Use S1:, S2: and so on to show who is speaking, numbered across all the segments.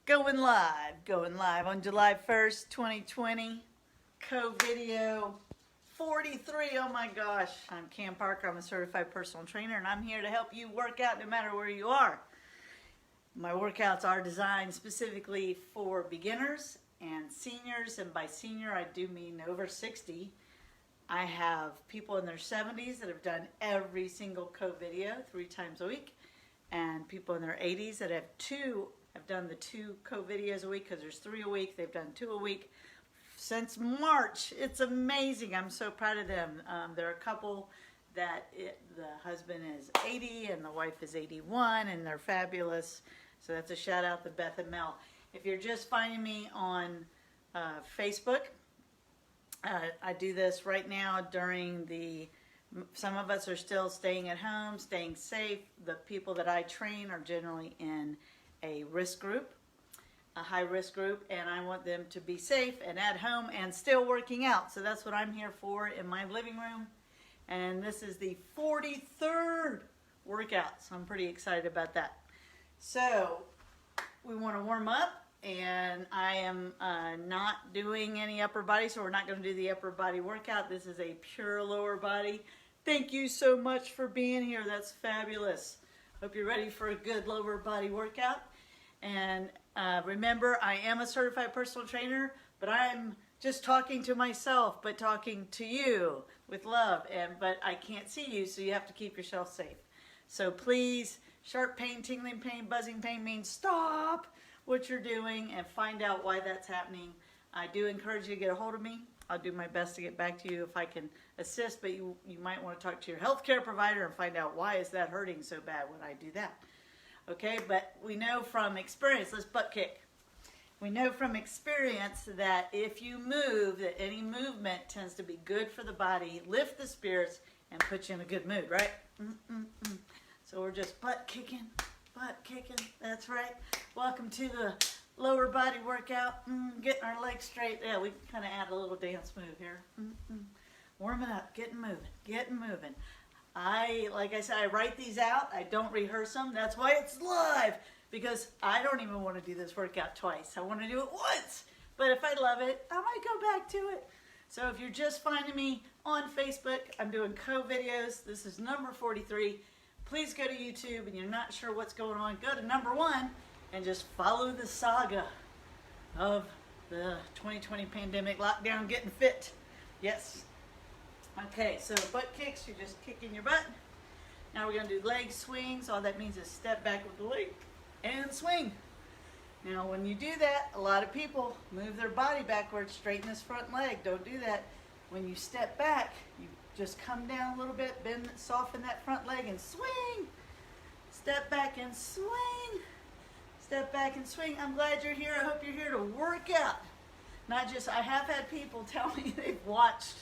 S1: Going live on July 1st, 2020. CoVideo 43. Oh my gosh. I'm Cam Parker. I'm a certified personal trainer, and I'm here to help you work out no matter where you are. My workouts are designed specifically for beginners and seniors, and by senior I do mean over 60. I have people in their 70s that have done every single CoVideo 3 times a week, and people in their 80s that have done the 2 CoVideos a week, because there's 3 a week. They've done 2 a week since March. It's amazing. I'm so proud of them. There are a couple that the husband is 80 and the wife is 81, and they're fabulous. So that's a shout out to Beth and Mel. If you're just finding me on Facebook, I do this right now during some of us are still staying at home, staying safe. The people that I train are generally in a risk group, a high risk group, and I want them to be safe and at home and still working out. So that's what I'm here for in my living room. And this is the 43rd workout, so I'm pretty excited about that. So we want to warm up, and I am not doing any upper body, so we're not going to do the upper body workout. This is a pure lower body. Thank you so much for being here. That's fabulous. Hope you're ready for a good lower body workout. And remember, I am a certified personal trainer, but I'm just talking to myself, but talking to you with love. But I can't see you, so you have to keep yourself safe. So please, sharp pain, tingling pain, buzzing pain means stop what you're doing and find out why that's happening. I do encourage you to get a hold of me. I'll do my best to get back to you if I can assist, but you might want to talk to your healthcare provider and find out why is that hurting so bad when I do that. Okay, but we know from experience, let's butt kick. We know from experience that if you move, that any movement tends to be good for the body, lift the spirits, and put you in a good mood, right? So we're just butt kicking, that's right. Welcome to the lower body workout, getting our legs straight. Yeah, we kind of add a little dance move here. Warming up, getting moving. Like I said, I write these out. I don't rehearse them. That's why it's live, because I don't even want to do this workout twice. I want to do it once. But if I love it, I might go back to it. So if you're just finding me on Facebook, I'm doing CoVideos. This is number 43. Please go to YouTube, and you're not sure what's going on, go to number 1 and just follow the saga of the 2020 pandemic lockdown, getting fit. Yes. Okay, so butt kicks, you're just kicking your butt. Now we're going to do leg swings. All that means is step back with the leg and swing. Now when you do that, a lot of people move their body backwards, straighten this front leg. Don't do that. When you step back, you just come down a little bit, bend, soften that front leg and swing. Step back and swing. Step back and swing. I'm glad you're here. I hope you're here to work out. Not just, I have had people tell me they've watched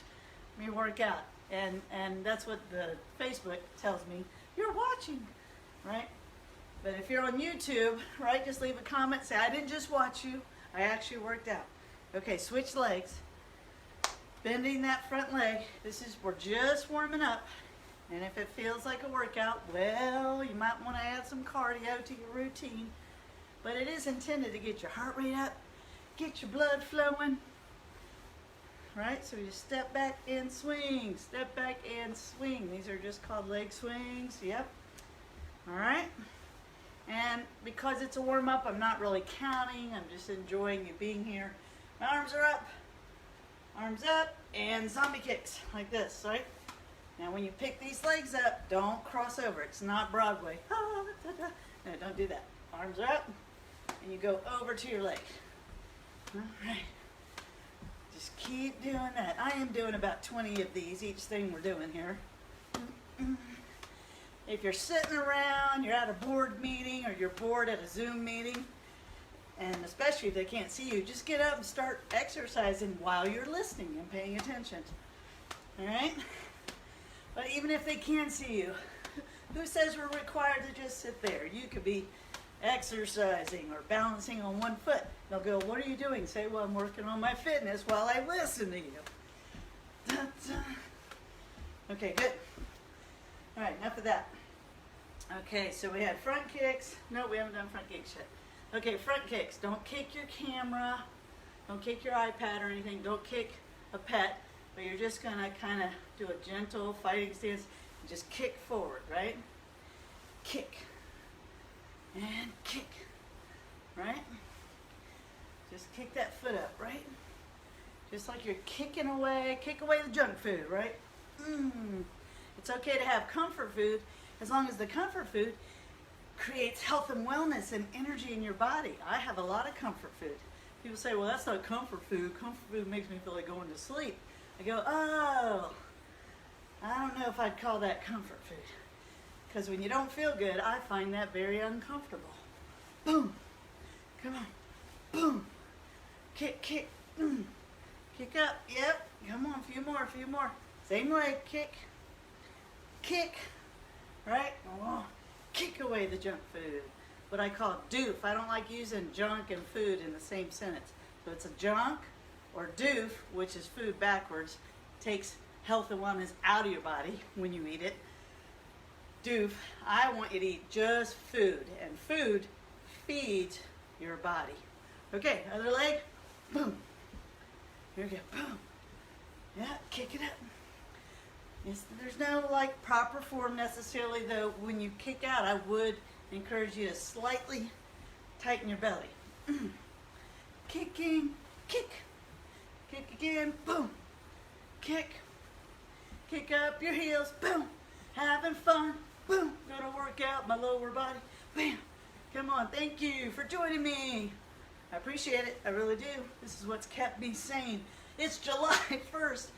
S1: me work out. And that's what the Facebook tells me. You're watching, right? But if you're on YouTube, right, just leave a comment. Say, I didn't just watch you. I actually worked out. Okay, switch legs. Bending that front leg. We're just warming up. And if it feels like a workout, well, you might want to add some cardio to your routine. But it is intended to get your heart rate up, get your blood flowing, right? So you step back and swing, step back and swing. These are just called leg swings, yep. All right? And because it's a warm-up, I'm not really counting. I'm just enjoying you being here. My arms are up, and zombie kicks like this, right? Now when you pick these legs up, don't cross over. It's not Broadway. No, don't do that. Arms are up. And you go over to your leg. All right. Just keep doing that. I am doing about 20 of these, each thing we're doing here. If you're sitting around, you're at a board meeting, or you're bored at a Zoom meeting, and especially if they can't see you, just get up and start exercising while you're listening and paying attention. All right? But even if they can see you, who says we're required to just sit there? You could be exercising or balancing on one foot. They'll go, what are you doing? Say, well, I'm working on my fitness while I listen to you. Da-da. Okay, good. All right, enough of that. Okay, so we had front kicks. No, we haven't done front kicks yet. Okay, front kicks. Don't kick your camera. Don't kick your iPad or anything. Don't kick a pet. But you're just going to kind of do a gentle fighting stance. Just kick forward, right? Kick. And kick. Right? Just kick that foot up, right? Just like you're kicking away. Kick away the junk food, right? It's okay to have comfort food as long as the comfort food creates health and wellness and energy in your body. I have a lot of comfort food. People say, well, that's not comfort food. Comfort food makes me feel like going to sleep. I go, oh, I don't know if I'd call that comfort food. Because when you don't feel good, I find that very uncomfortable. Boom. Come on. Boom. Kick, kick. Kick up. Yep. Come on, a few more. Same leg. Kick. Kick. Right? Oh. Kick away the junk food. What I call doof. I don't like using junk and food in the same sentence. So it's a junk or doof, which is food backwards. Takes health and wellness out of your body when you eat it. Doof, I want you to eat just food. And food feeds your body. Okay, other leg. Boom. Here we go. Boom. Yeah, kick it up. There's no like proper form necessarily, though. When you kick out, I would encourage you to slightly tighten your belly. Kicking, kick, kick again, boom, kick, kick up your heels, boom, having fun, boom, gonna work out my lower body, bam. Come on, thank you for joining me. I appreciate it, I really do. This is what's kept me sane. It's July 1st.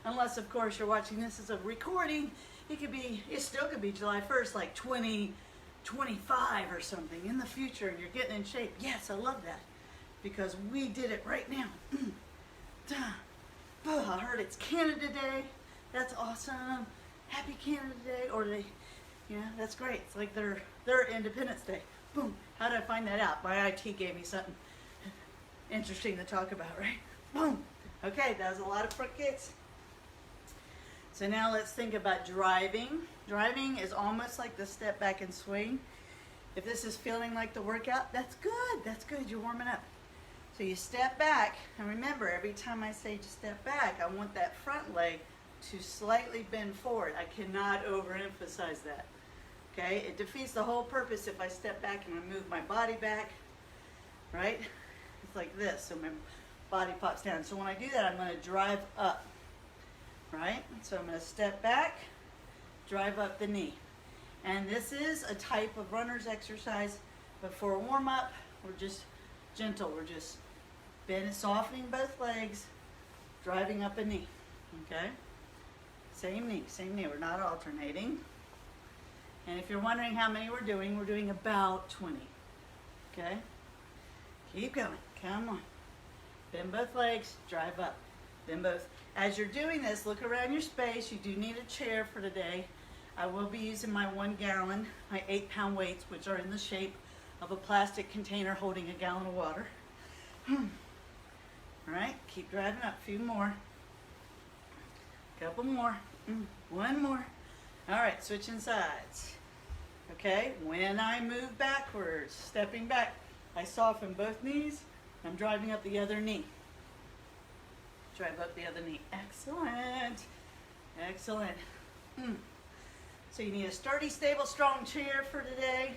S1: Unless, of course, you're watching this as a recording, it still could be July 1st, like 2025 or something in the future, and you're getting in shape. Yes, I love that, because we did it right now. I heard it's Canada Day. That's awesome. Happy Canada Day, or that's great. It's like their Independence Day. Boom. How did I find that out? My IT gave me something interesting to talk about, right? Boom. Okay, that was a lot of front kicks. So now let's think about driving. Driving is almost like the step back and swing. If this is feeling like the workout, that's good. That's good. You're warming up. So you step back, and remember, every time I say to step back, I want that front leg to slightly bend forward. I cannot overemphasize that. Okay? It defeats the whole purpose if I step back and I move my body back. Right? It's like this. So my body pops down. So when I do that, I'm going to drive up. Right? So I'm going to step back, drive up the knee. And this is a type of runner's exercise, but for a warm-up, we're just gentle. We're just softening both legs, driving up a knee. Okay? Same knee, same knee. We're not alternating. And if you're wondering how many we're doing about 20. Okay? Keep going. Come on. Bend both legs, drive up. Bend both. As you're doing this, look around your space. You do need a chair for today. I will be using my 1 gallon, my 8-pound weights, which are in the shape of a plastic container holding a gallon of water. All right, keep driving up. A few more. Couple more. One more. All right, switching sides. Okay, when I move backwards, stepping back, I soften both knees. I'm driving up the other knee. Drive up the other knee. Excellent. Excellent. So you need a sturdy, stable, strong chair for today.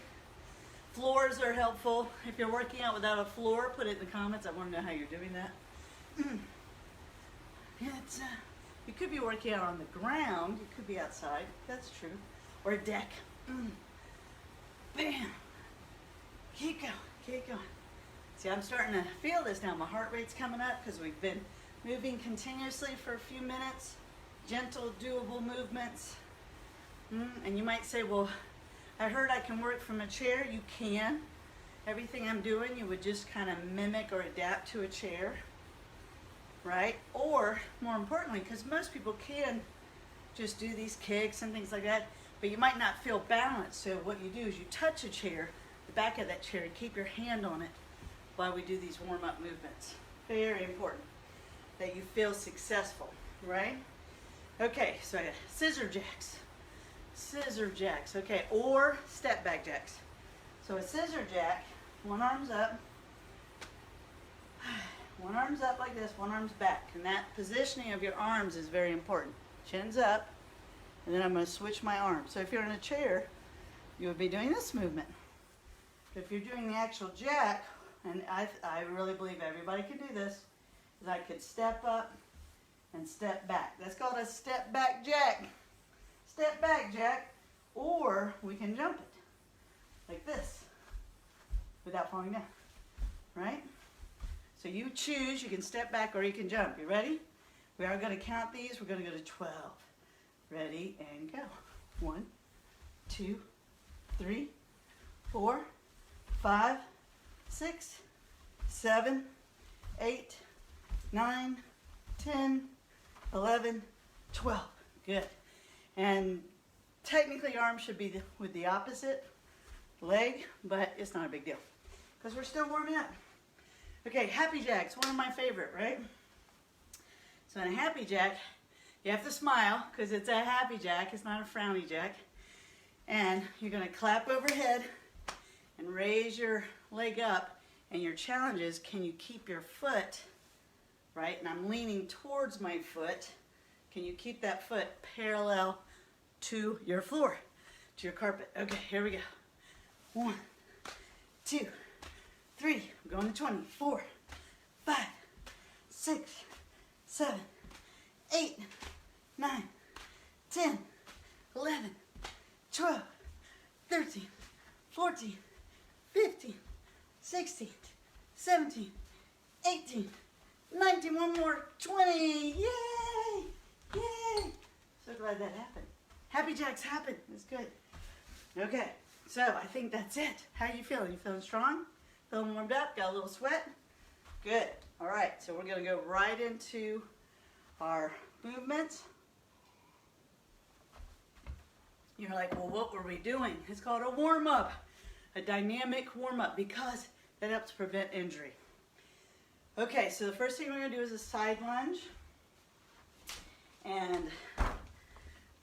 S1: Floors are helpful. If you're working out without a floor, put it in the comments. I want to know how you're doing that. You could be working out on the ground. You could be outside. That's true. Or a deck. Bam. Keep going. Keep going. See, I'm starting to feel this now. My heart rate's coming up because we've been moving continuously for a few minutes. Gentle, doable movements. And you might say, well, I heard I can work from a chair. You can. Everything I'm doing, you would just kind of mimic or adapt to a chair. Right? Or, more importantly, because most people can just do these kicks and things like that, but you might not feel balanced. So what you do is you touch a chair, the back of that chair, and keep your hand on it while we do these warm-up movements. Very important that you feel successful, right? Okay, so I got scissor jacks. Scissor jacks, okay, or step back jacks. So a scissor jack, One arm's up. One arm's up like this, one arm's back. And that positioning of your arms is very important. Chin's up, and then I'm going to switch my arm. So if you're in a chair, you would be doing this movement. But if you're doing the actual jack, and I really believe everybody can do this, is I could step up and step back. That's called a step back jack. Step back jack. Or we can jump it like this without falling down, right? So you choose, you can step back or you can jump. You ready? We are going to count these. We're going to go to 12. Ready and go. 1, 2, 3, 4, 5, 6, 7, 8, 9, 10, 11, 12. Good. And technically your arm should be with the opposite leg, but it's not a big deal because we're still warming up. Okay, happy jack's one of my favorite, right? So in a happy jack, you have to smile because it's a happy jack, it's not a frowny jack. And you're going to clap overhead and raise your leg up, and your challenge is, can you keep your foot, right? And I'm leaning towards my foot. Can you keep that foot parallel to your floor, to your carpet? Okay, here we go. 1, 2, 3, we're going to 20, 4, 5, 6, 7, 8, 9, 10, 11, 12, 13, 14, 15, 16, 17, 18, 19, one more, 20, yay, yay. So glad that happened. Happy jacks happen, it's good. Okay, so I think that's it. How you feeling? You feeling strong? Feeling warmed up? Got a little sweat? Good. All right, so we're going to go right into our movements. You're like, well, what were we doing? It's called a warm-up, a dynamic warm-up, because that helps prevent injury. Okay, so the first thing we're going to do is a side lunge. And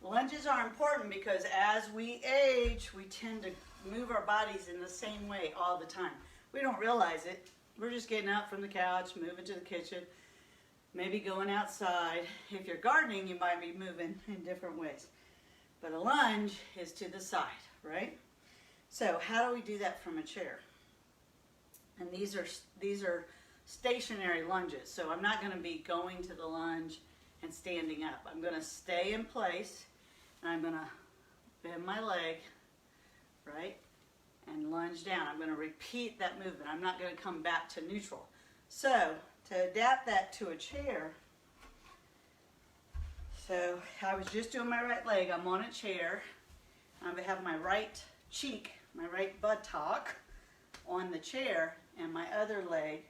S1: lunges are important because as we age, we tend to move our bodies in the same way all the time. We don't realize it. We're just getting up from the couch, moving to the kitchen, maybe going outside. If you're gardening, you might be moving in different ways. But a lunge is to the side, right? So how do we do that from a chair? And these are stationary lunges. So I'm not going to be going to the lunge and standing up. I'm going to stay in place, and I'm going to bend my leg, right, and lunge down. I'm going to repeat that movement. I'm not going to come back to neutral. So to adapt that to a chair, so I was just doing my right leg. I'm on a chair. I have my right cheek, my right buttock on the chair, and my other leg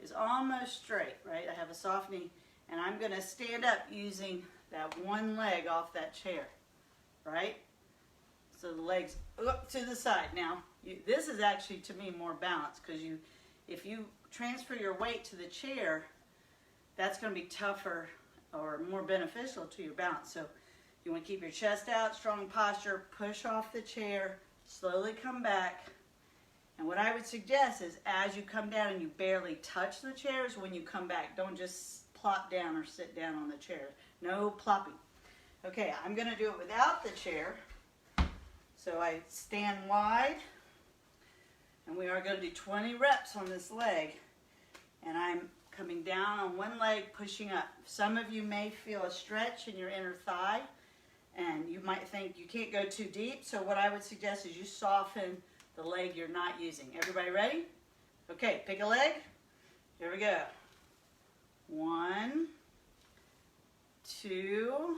S1: is almost straight, right? I have a softening, and I'm going to stand up using that one leg off that chair, right? So the legs up to the side. Now, this is actually, to me, more balanced because if you transfer your weight to the chair, that's going to be tougher or more beneficial to your balance. So you want to keep your chest out, strong posture, push off the chair, slowly come back. And what I would suggest is as you come down and you barely touch the chairs, when you come back, don't just plop down or sit down on the chair. No plopping. Okay, I'm going to do it without the chair. So I stand wide, and we are going to do 20 reps on this leg. And I'm coming down on one leg, pushing up. Some of you may feel a stretch in your inner thigh, and you might think you can't go too deep. So what I would suggest is you soften the leg you're not using. Everybody ready? Okay, pick a leg. Here we go. 1, 2,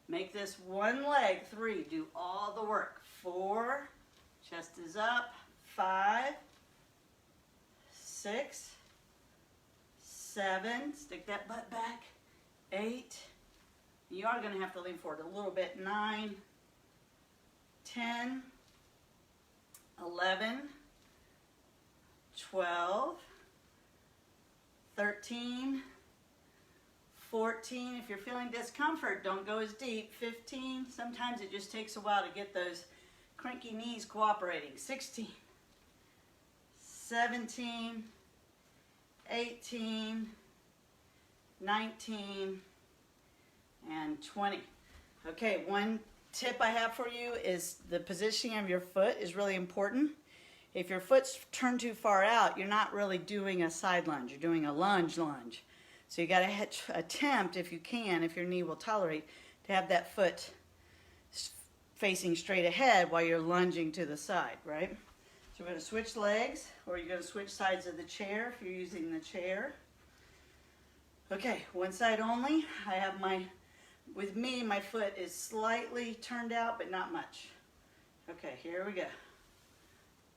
S1: make this one leg. 3, do all the work. 4, chest is up. 5, 6, 7, stick that butt back. 8, you are going to have to lean forward a little bit. 9, 10, 11, 12, 13, 14. If you're feeling discomfort, don't go as deep. 15. Sometimes it just takes a while to get those cranky knees cooperating. 16, 17, 18, 19, and 20. Okay, one tip I have for you is the positioning of your foot is really important. If your foot's turned too far out, you're not really doing a side lunge. You're doing a lunge. So you got to attempt, if you can, if your knee will tolerate, to have that foot facing straight ahead while you're lunging to the side, right? So we're going to switch legs, or you're going to switch sides of the chair if you're using the chair. Okay, one side only. I have with me, my foot is slightly turned out, but not much. Okay, here we go.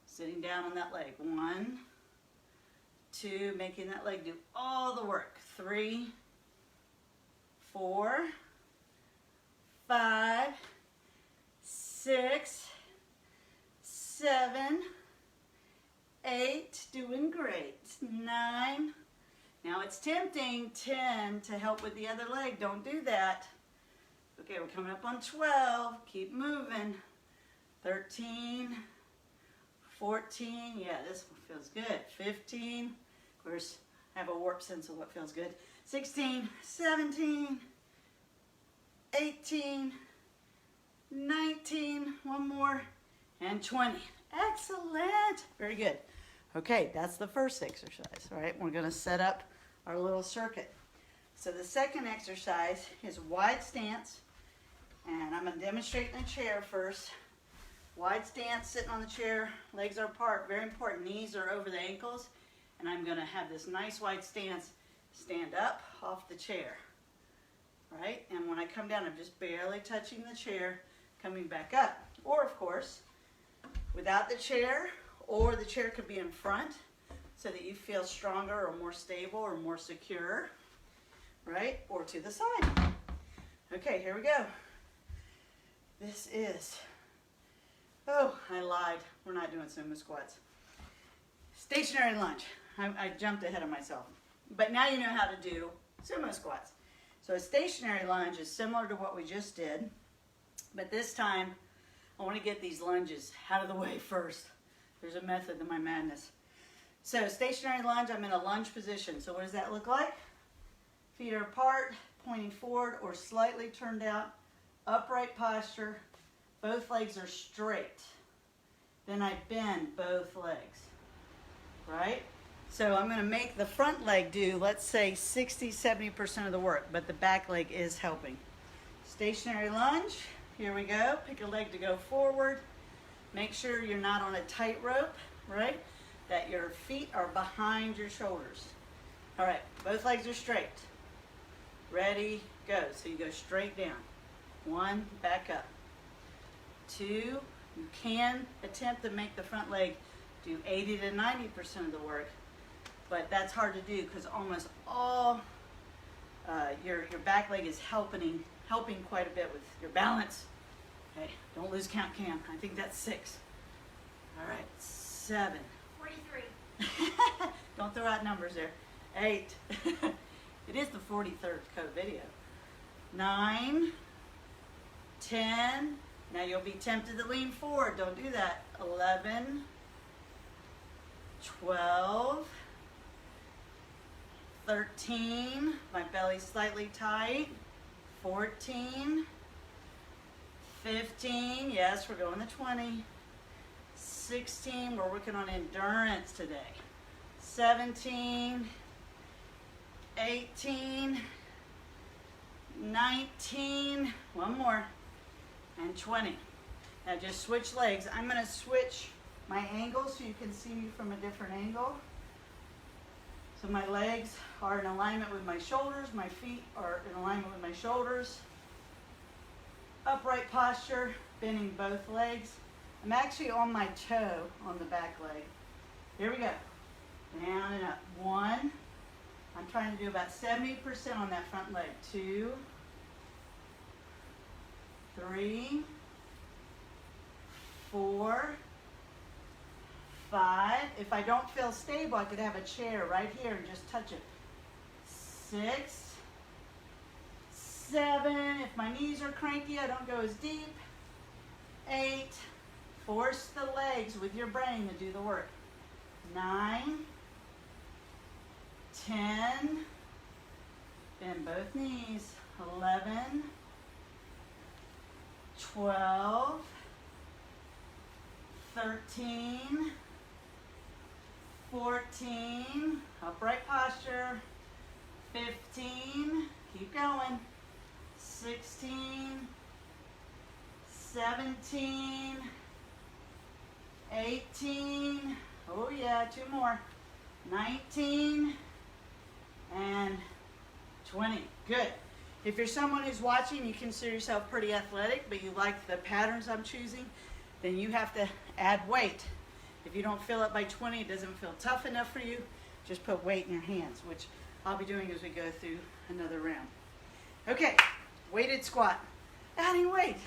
S1: Sitting down on that leg. 1, 2, making that leg do all the work. 3, 4, 5, 6, 7, 8, doing great. 9, now it's tempting. 10 to help with the other leg. Don't do that. Okay, we're coming up on 12. Keep moving. 13, 14, yeah, this one feels good. 15, of course, I have a warped sense of what feels good. 16, 17, 18, 19, one more, and 20. Excellent. Very good. Okay, that's the first exercise, all right? We're going to set up our little circuit. So the second exercise is wide stance, and I'm going to demonstrate in the chair first. Wide stance, sitting on the chair, legs are apart, very important. Knees are over the ankles, and I'm going to have this nice wide stance, stand up off the chair, right? And when I come down, I'm just barely touching the chair, coming back up. Or, of course, without the chair, or the chair could be in front so that you feel stronger or more stable or more secure, right? Or to the side. Okay, here we go. This is... Oh, I lied. We're not doing sumo squats. Stationary lunge. I jumped ahead of myself. But now you know how to do sumo squats. So a stationary lunge is similar to what we just did, but this time I want to get these lunges out of the way first. There's a method to my madness. So stationary lunge, I'm in a lunge position. So what does that look like? Feet are apart, pointing forward or slightly turned out, upright posture. Both legs are straight. Then I bend both legs, right? So I'm going to make the front leg do, let's say, 60-70% of the work, but the back leg is helping. Stationary lunge, here we go. Pick a leg to go forward. Make sure you're not on a tightrope, right? That your feet are behind your shoulders. All right, both legs are straight. Ready, go. So you go straight down. 1, back up. 2, you can attempt to make the front leg do 80 to 90% of the work, but that's hard to do because almost all your back leg is helping quite a bit with your balance. Okay, don't lose count, Cam. I think that's 6. All right, 7.
S2: 43.
S1: Don't throw out numbers there. 8. It is the 43rd CoVideo. 9, 10. Now you'll be tempted to lean forward. Don't do that. 11, 12, 13. My belly's slightly tight. 14, 15. Yes, we're going to 20. 16. We're working on endurance today. 17, 18, 19. One more. And 20. Now just switch legs. I'm going to switch my angle so you can see me from a different angle. So my legs are in alignment with my shoulders. My feet are in alignment with my shoulders. Upright posture, bending both legs. I'm actually on my toe on the back leg. Here we go. Down and up. 1. I'm trying to do about 70% on that front leg. 2, 3, 4, 5. If I don't feel stable, I could have a chair right here and just touch it. 6, 7. If my knees are cranky, I don't go as deep. 8. Force the legs with your brain to do the work. 9, 10, bend both knees, 11, 12, 13, 14, upright posture, 15, keep going, 16, 17, 18, oh yeah, 2 more, 19, and 20. Good. If you're someone who's watching, you consider yourself pretty athletic, but you like the patterns I'm choosing, then you have to add weight. If you don't fill it by 20, it doesn't feel tough enough for you, just put weight in your hands, which I'll be doing as we go through another round. Okay, weighted squat. Adding weight.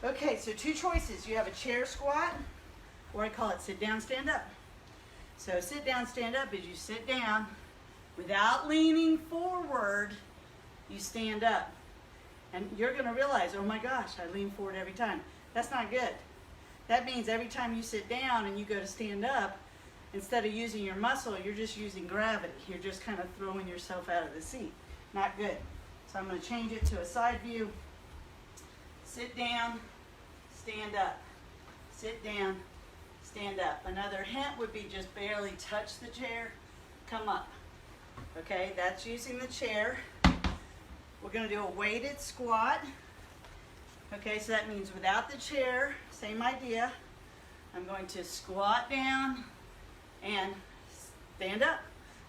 S1: Okay, so 2 choices. You have a chair squat, or I call it sit down, stand up. So sit down, stand up is you sit down without leaning forward, you stand up. And you're gonna realize, oh my gosh, I lean forward every time. That's not good. That means every time you sit down and you go to stand up, instead of using your muscle, you're just using gravity. You're just kind of throwing yourself out of the seat. Not good. So I'm gonna change it to a side view. Sit down, stand up. Sit down, stand up. Another hint would be just barely touch the chair, come up. Okay, that's using the chair. We're gonna do a weighted squat. Okay, so that means without the chair, same idea. I'm going to squat down and stand up,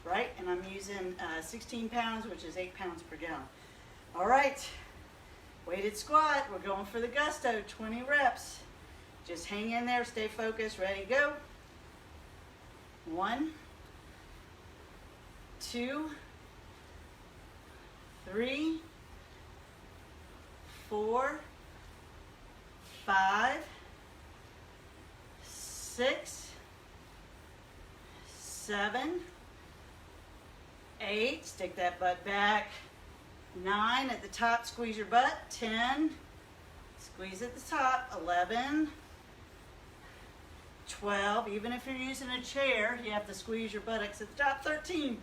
S1: right? And I'm using 16 pounds, which is 8 pounds per gallon. All right, weighted squat. We're going for the gusto, 20 reps. Just hang in there, stay focused, ready, go. 1, 2, 3, 4, 5, 6, 7, 8, stick that butt back. 9 at the top, squeeze your butt. 10, squeeze at the top. 11, 12, even if you're using a chair, you have to squeeze your buttocks at the top. 13,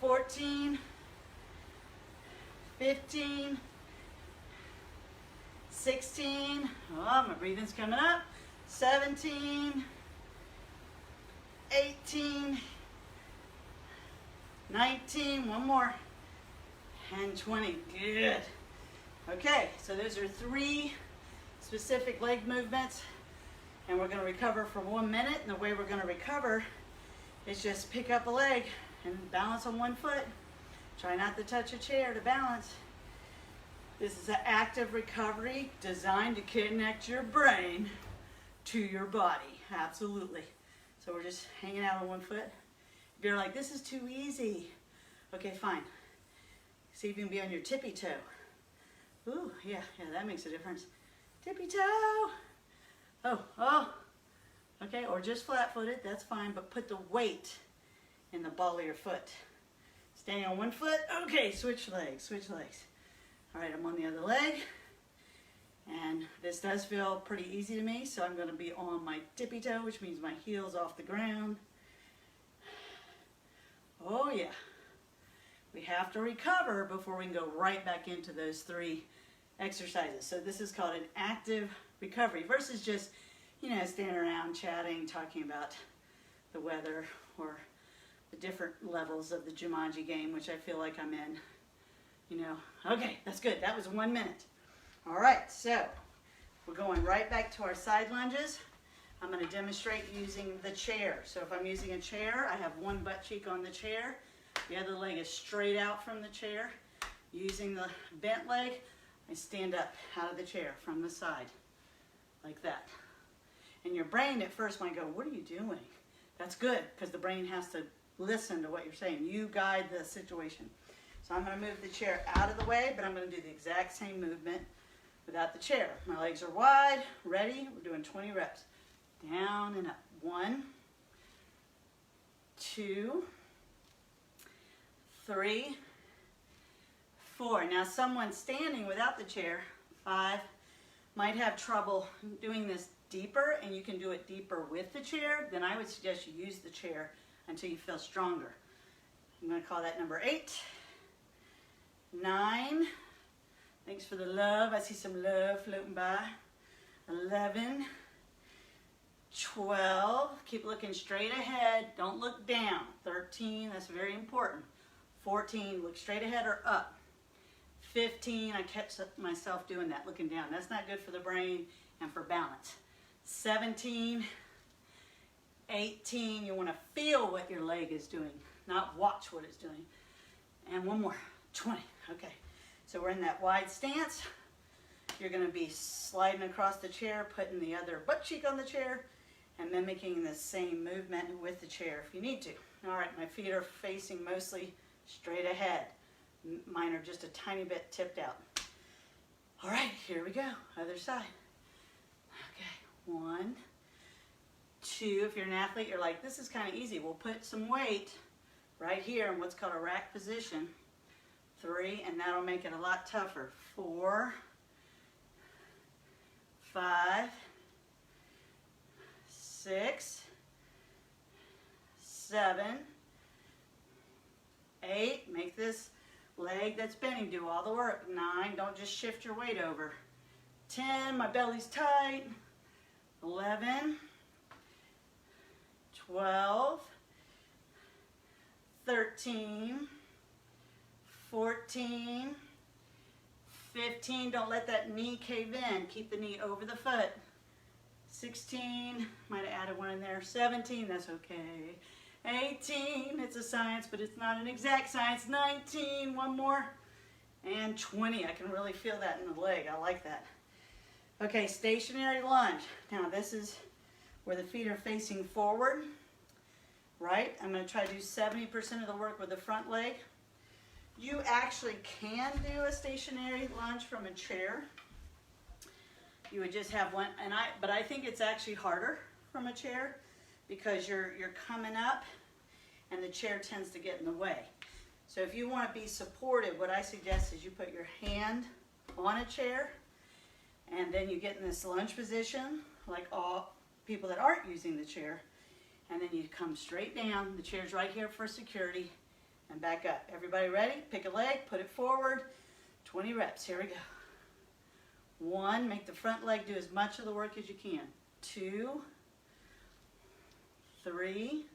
S1: 14, 15, 16, oh, my breathing's coming up. 17, 18, 19, one more, and 20. Good. Okay, so those are 3 specific leg movements, and we're going to recover for 1 minute. And the way we're going to recover is just pick up a leg and balance on one foot. Try not to touch a chair to balance. This is an active recovery designed to connect your brain to your body. Absolutely. So we're just hanging out on one foot. If you're like, this is too easy, okay, fine. See if you can be on your tippy toe. Ooh, yeah, that makes a difference. Tippy toe. Oh, okay, or just flat-footed, that's fine, but put the weight in the ball of your foot. Standing on one foot, okay, switch legs, switch legs. All right, I'm on the other leg, and this does feel pretty easy to me, so I'm gonna be on my tippy toe, which means my heel's off the ground. Oh yeah, we have to recover before we can go right back into those 3 exercises. So this is called an active recovery versus just, standing around chatting, talking about the weather or the different levels of the Jumanji game, which I feel like I'm in. Okay, that's good. That was 1 minute. All right, so we're going right back to our side lunges. I'm going to demonstrate using the chair. So if I'm using a chair, I have one butt cheek on the chair. The other leg is straight out from the chair. Using the bent leg, I stand up out of the chair from the side, like that. And your brain at first might go, what are you doing? That's good, because the brain has to listen to what you're saying. You guide the situation. So I'm going to move the chair out of the way, but I'm going to do the exact same movement without the chair. My legs are wide, ready. We're doing 20 reps. Down and up. 1, 2, 3, 4. Now someone standing without the chair, 5, might have trouble doing this deeper, and you can do it deeper with the chair, then I would suggest you use the chair until you feel stronger. I'm going to call that number 8. 9. Thanks for the love. I see some love floating by. 11. 12. Keep looking straight ahead. Don't look down. 13. That's very important. 14. Look straight ahead or up. 15. I catch myself doing that, looking down. That's not good for the brain and for balance. 17. 18. You want to feel what your leg is doing, not watch what it's doing. And one more. 20. Okay. So we're in that wide stance. You're going to be sliding across the chair, putting the other butt cheek on the chair, and mimicking the same movement with the chair if you need to. All right, my feet are facing mostly straight ahead. Mine are just a tiny bit tipped out. All right, here we go. Other side. Okay, 1, 2. If you're an athlete, you're like, this is kind of easy. We'll put some weight right here in what's called a rack position. 3, and that'll make it a lot tougher. 4, 5, 6, 7, 8. Make this leg that's bending do all the work. 9, don't just shift your weight over. 10, my belly's tight. 11, 12, 13, 14, 15, don't let that knee cave in. Keep the knee over the foot. 16, might have added one in there. 17, that's okay. 18, it's a science, but it's not an exact science. 19, one more. And 20, I can really feel that in the leg. I like that. Okay, stationary lunge. Now this is where the feet are facing forward, right? I'm going to try to do 70% of the work with the front leg. You actually can do a stationary lunge from a chair. You would just have one, but I think it's actually harder from a chair because you're coming up and the chair tends to get in the way. So if you want to be supported, what I suggest is you put your hand on a chair and then you get in this lunge position like all people that aren't using the chair, and then you come straight down. The chair's right here for security, and back up. Everybody ready? Pick a leg, put it forward. 20 reps. Here we go. 1, make the front leg do as much of the work as you can. 2, 3,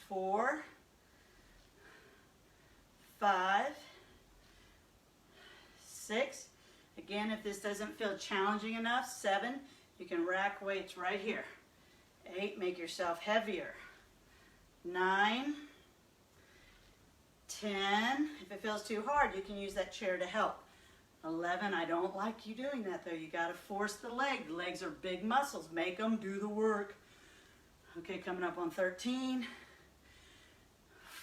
S1: 4, 5, 6. Again, if this doesn't feel challenging enough, 7, you can rack weights right here. 8, make yourself heavier. 9, 10, if it feels too hard, you can use that chair to help. 11, I don't like you doing that though. You got to force the leg. The legs are big muscles. Make them do the work. Okay, coming up on 13,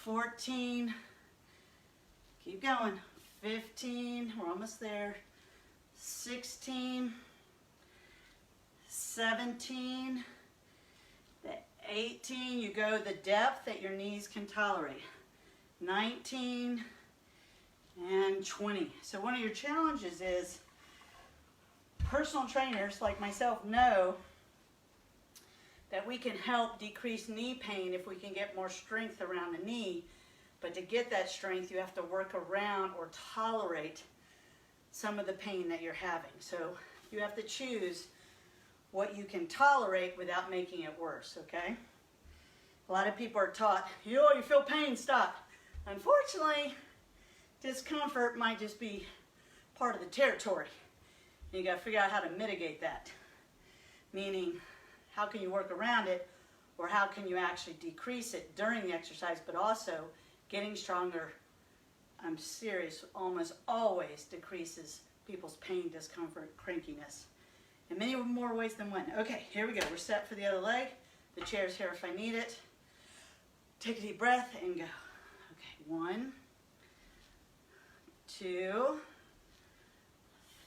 S1: 14, keep going. 15, we're almost there. 16, 17, the 18, you go the depth that your knees can tolerate. 19 and 20. So one of your challenges is personal trainers like myself know that we can help decrease knee pain if we can get more strength around the knee. But to get that strength, you have to work around or tolerate some of the pain that you're having. So you have to choose what you can tolerate without making it worse, okay? A lot of people are taught, you feel pain, stop. Unfortunately, discomfort might just be part of the territory. And you got to figure out how to mitigate that. Meaning, how can you work around it, or how can you actually decrease it during the exercise, but also getting stronger, I'm serious, almost always decreases people's pain, discomfort, crankiness. In many more ways than one. Okay, here we go. We're set for the other leg. The chair's here if I need it. Take a deep breath and go. Okay, 1, 2,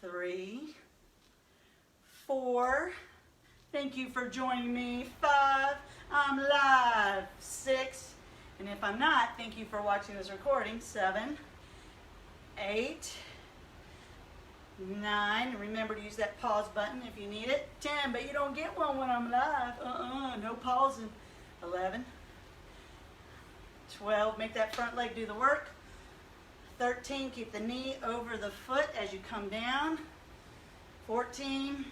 S1: 3, 4. Thank you for joining me. 5, I'm live. 6, and if I'm not, thank you for watching this recording. 7, 8, 9. Remember to use that pause button if you need it. 10, but you don't get one when I'm live. No pausing. 11. 12, make that front leg do the work. 13, keep the knee over the foot as you come down. 14.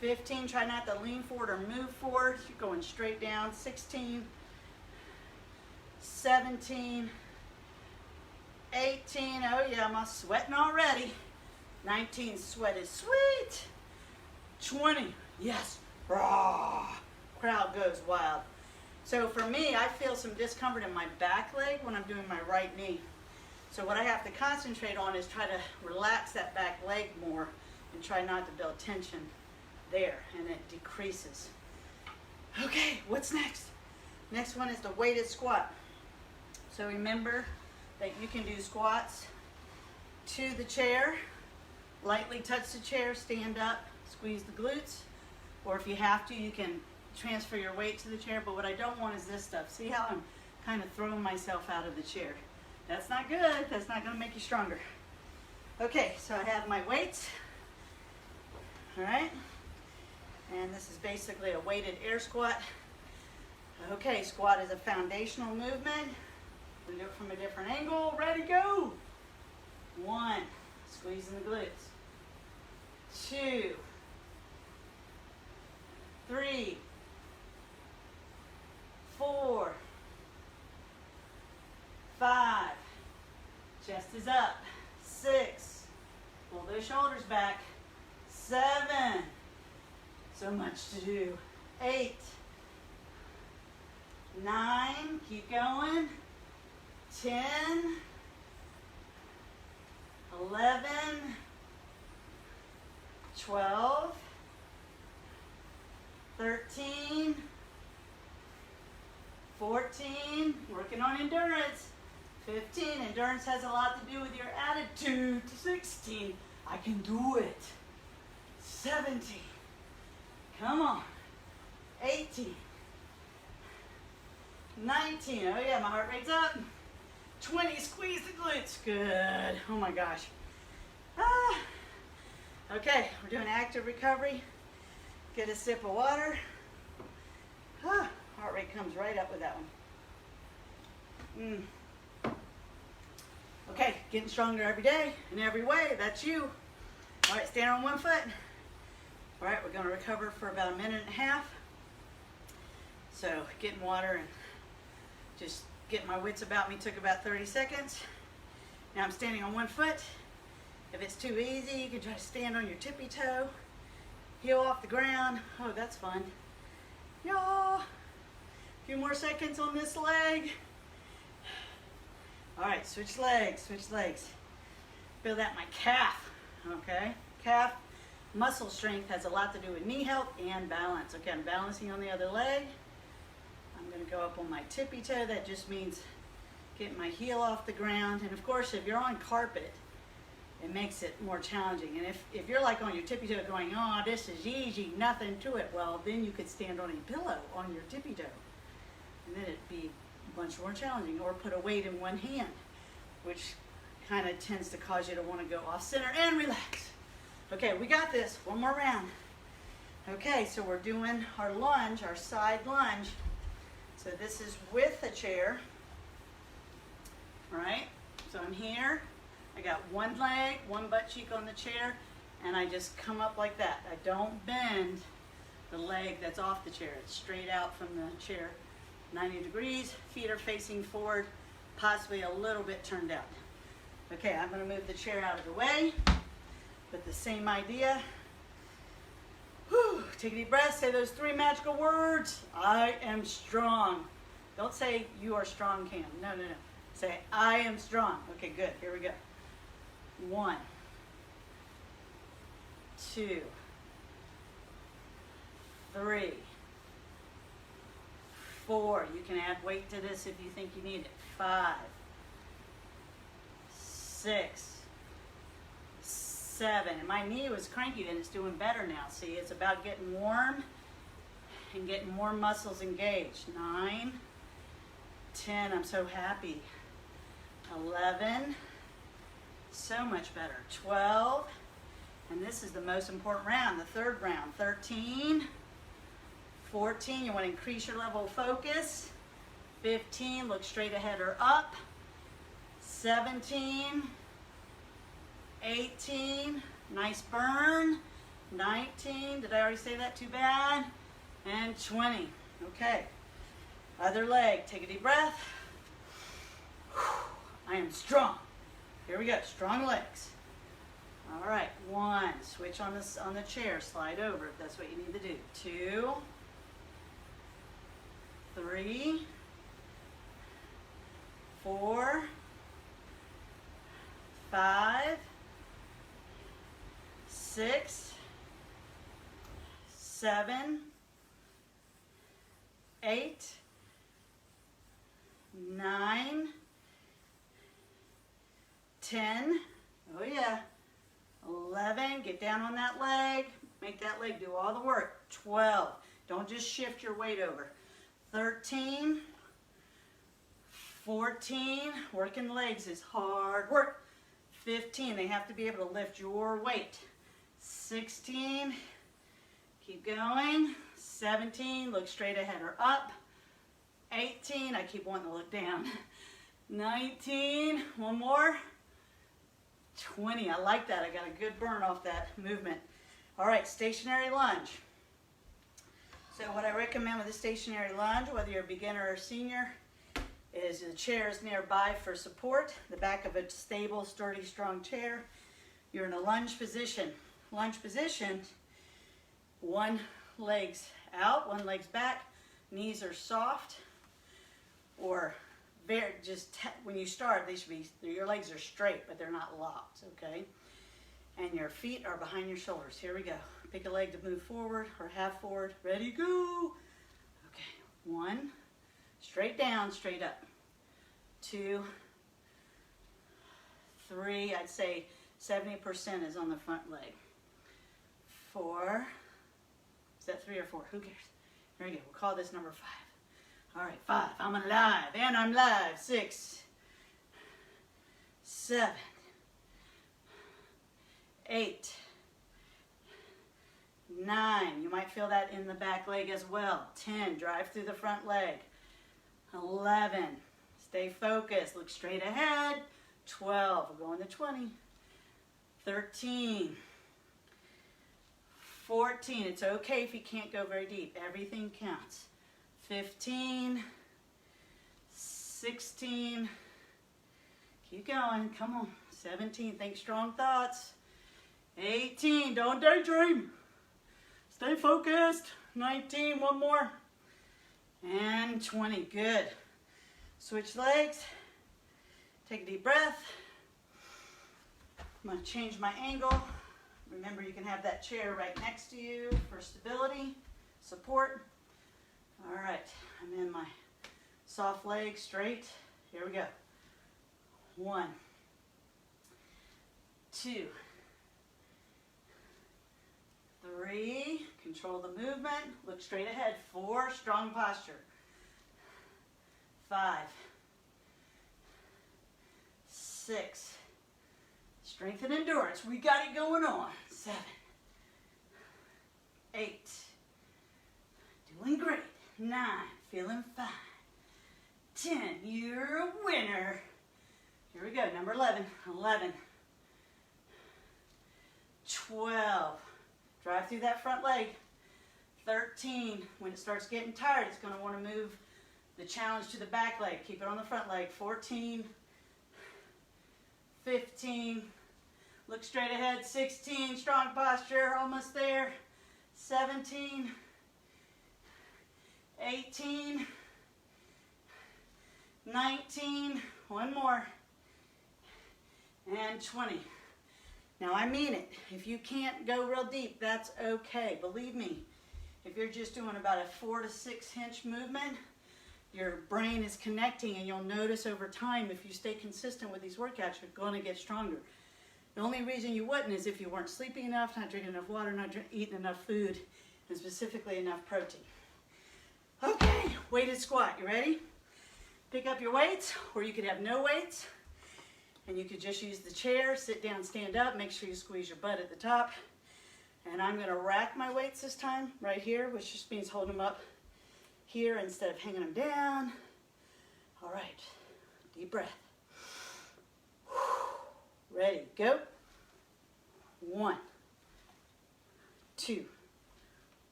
S1: 15, try not to lean forward or move forward. You're going straight down. 16. 17. 18, oh yeah, I'm sweating already. 19, sweat is sweet. 20, yes, raw. Crowd goes wild. So for me, I feel some discomfort in my back leg when I'm doing my right knee. So what I have to concentrate on is try to relax that back leg more and try not to build tension there, and it decreases. Okay, what's next? Next one is the weighted squat. So remember that you can do squats to the chair, lightly touch the chair, stand up, squeeze the glutes, or if you have to, you can transfer your weight to the chair, but what I don't want is this stuff. See how I'm kind of throwing myself out of the chair? That's not good. That's not going to make you stronger. Okay, so I have my weights, all right, and this is basically a weighted air squat. Okay, squat is a foundational movement. We do it from a different angle. Ready, go. 1, squeezing the glutes. 2, 3, 4, 5. Chest is up. 6. Pull those shoulders back. 7. So much to do. 8. 9. Keep going. 10, 11, 12, 13, 14, working on endurance. 15, endurance has a lot to do with your attitude. 16, I can do it. 17, come on. 18, 19, oh yeah, my heart rate's up. 20, squeeze the glutes. Good. Oh my gosh. Okay, we're doing active recovery. Get a sip of water. Heart rate comes right up with that one. Okay, getting stronger every day in every way. That's you. All right, stand on one foot. All right, we're going to recover for about 1.5 minutes. So getting water and just getting my wits about me took about 30 seconds. Now I'm standing on one foot. If it's too easy, you can try to stand on your tippy toe, heel off the ground. Oh, that's fun. Y'all, a few more seconds on this leg. All right, switch legs, switch legs. Feel that in my calf, okay? Calf muscle strength has a lot to do with knee health and balance. Okay, I'm balancing on the other leg. I'm going to go up on my tippy toe. That just means getting my heel off the ground. And of course, if you're on carpet, it makes it more challenging. And if you're like on your tippy toe going, oh, this is easy, nothing to it, well, then you could stand on a pillow on your tippy toe. And then it'd be a bunch more challenging. Or put a weight in one hand, which kind of tends to cause you to want to go off center and relax. Okay, we got this. One more round. Okay, so we're doing our lunge, our side lunge. So this is with a chair, all right? So I'm here, I got one leg, one butt cheek on the chair, and I just come up like that. I don't bend the leg that's off the chair. It's straight out from the chair, 90 degrees, feet are facing forward, possibly a little bit turned out. Okay, I'm gonna move the chair out of the way, but the same idea. Whew, take a deep breath, say those 3 magical words. I am strong. Don't say you are strong, Cam. No, no, no. Say I am strong. Okay, good. Here we go. 1, 2, 3, 4. You can add weight to this if you think you need it. 5, 6, 7. And my knee was cranky and it's doing better now. See, it's about getting warm and getting more muscles engaged. 9, 10. I'm so happy. 11, So much better. 12. And this is the most important round, the third round. 13. 14. You want to increase your level of focus. 15. Look straight ahead or up. 17. 18. Nice burn. 19. Did I already say that? Too bad. And 20. Okay. Other leg. Take a deep breath. I am strong. Here we go. Strong legs. All right. 1. Switch on the chair. Slide over if that's what you need to do. 2. 3. 4. 5. 6. 7. 8. 9. 10. Oh yeah. 11. Get down on that leg. Make that leg do all the work. 12. Don't just shift your weight over. 13. 14. Working legs is hard work. 15. They have to be able to lift your weight. 16. Keep going. 17. Look straight ahead or up. 18. I keep wanting to look down. 19. One more. 20. I like that. I got a good burn off that movement. All right, stationary lunge. So what I recommend with a stationary lunge, whether you're a beginner or senior, is the chair is nearby for support, the back of a stable, sturdy, strong chair. You're in a lunge position. Lunge position, one leg's out, one leg's back, knees are soft, or when you start, they should be, your legs are straight, but they're not locked, okay? And your feet are behind your shoulders. Here we go. Pick a leg to move forward or half forward. Ready, go. Okay, 1, straight down, straight up. 2, 3, I'd say 70% is on the front leg. 4, is that 3 or 4? Who cares? Here we go. We'll call this number 5. All right, 5. I'm alive, and I'm live. 6, 7, 8, 9. You might feel that in the back leg as well. 10. Drive through the front leg. 11. Stay focused. Look straight ahead. 12. We're going to 20. 13. 14. It's okay if you can't go very deep. Everything counts. 15. 16. Keep going. Come on. 17. Think strong thoughts. 18. Don't daydream. Stay focused. 19. One more. And 20. Good. Switch legs. Take a deep breath. I'm going to change my angle. Remember, you can have that chair right next to you for stability, support. All right, I'm in my soft leg, straight. Here we go. 1, 2, 3. Control the movement. Look straight ahead. 4. Strong posture. 5, 6. Strength and endurance. We got it going on. 7, 8. Doing great. 9. Feeling fine. 10. You're a winner. Here we go. Number 11. 11. 12. Drive through that front leg. 13. When it starts getting tired, it's going to want to move the challenge to the back leg. Keep it on the front leg. 14. 15. Look straight ahead. 16. Strong posture. Almost there. 17. 18. 19. One more. And 20. Now I mean it. If you can't go real deep, that's okay. Believe me, if you're just doing about a 4 to 6 inch movement, your brain is connecting, and you'll notice over time, if you stay consistent with these workouts, you're going to get stronger. The only reason you wouldn't is if you weren't sleeping enough, not drinking enough water, not eating enough food, and specifically enough protein. Okay, weighted squat. You ready? Pick up your weights, or you could have no weights. And you could just use the chair, sit down, stand up, make sure you squeeze your butt at the top. And I'm gonna rack my weights this time, right here, which just means holding them up here instead of hanging them down. All right, deep breath. Ready, go. 1, 2,